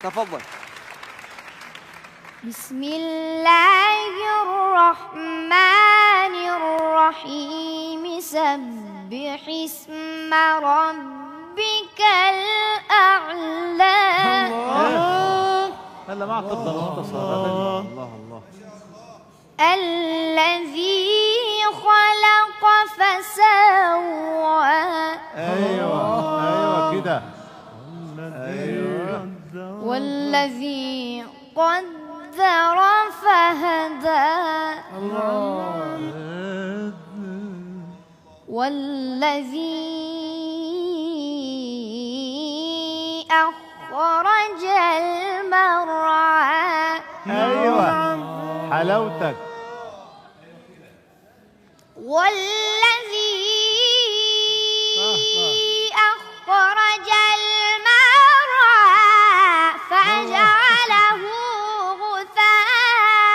تفضل. بسم الله الرحمن الرحيم سبح اسم ربك الأعلى. هلا ما اعتقد مختصر. الله الله. الذي خلق فسوى. ايوه كده. ايوه. والذي قدر فهدى. والذي أخرج المرعى. ايوه حلاوتك. والذي أخرج المرعى فجعله غثاء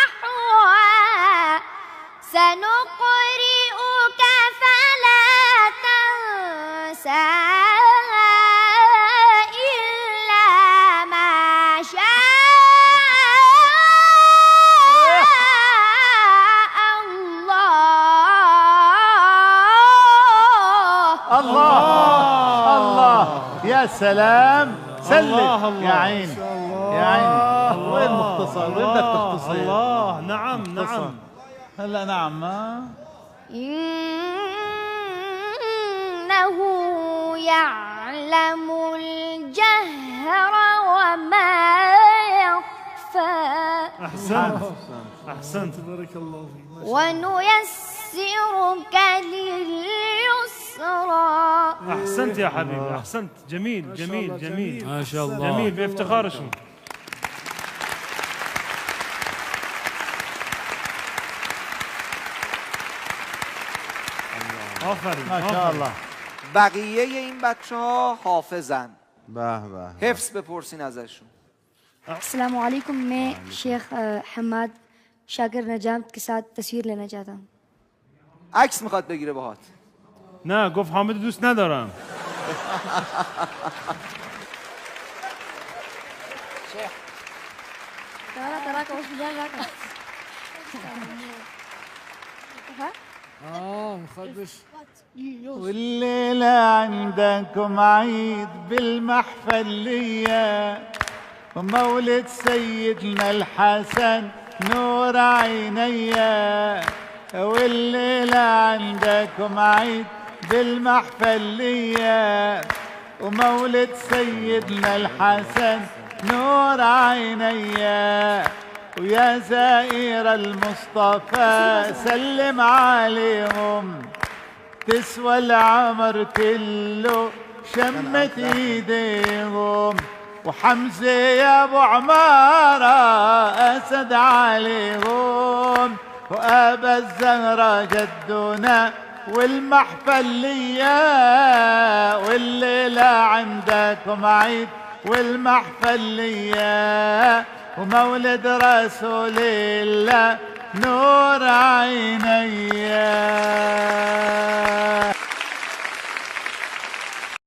أحوى. سنقرئك فلا تنسى إلا ما شاء الله. الله يا سلام. سلم يا عيني يا عيني. وين مختصر؟ وين بدك تختصر؟ الله. نعم نعم. هلا نعم. إنه يعلم الجهر وما يخفى. أحسنت بارك الله فيك. ونيسرك لليسرى. أحسنت يا حبيبي أحسنت. جميل جميل جميل ما شاء الله. جميل بافتخار اسمك. آفرین ما شاء الله. بقیه این بچه ها حافظن. به به. حفظ بپرسین ازشون. السلام علیکم. میں شیخ حماد شاگرد نجام کے ساتھ تصویر لینا چاہتا ہوں. عکس میخواد بگیره باهات. نه گفت حامد دوست ندارم. والليلة عندكم عيد بالمحفلية ومولد سيدنا الحسن نور عينيا. والليلة عندكم عيد بالمحفلية ومولد سيدنا الحسن نور عينيا. ويا زائر المصطفى سلم عليهم تسوى العمر كله شمت ايديهم. وحمزة يا ابو عمارة اسد عليهم. وابا الزهرة جدنا والمحفلية. والليلة عندكم عيد والمحفلية ومولد رسول الله نور عينيا.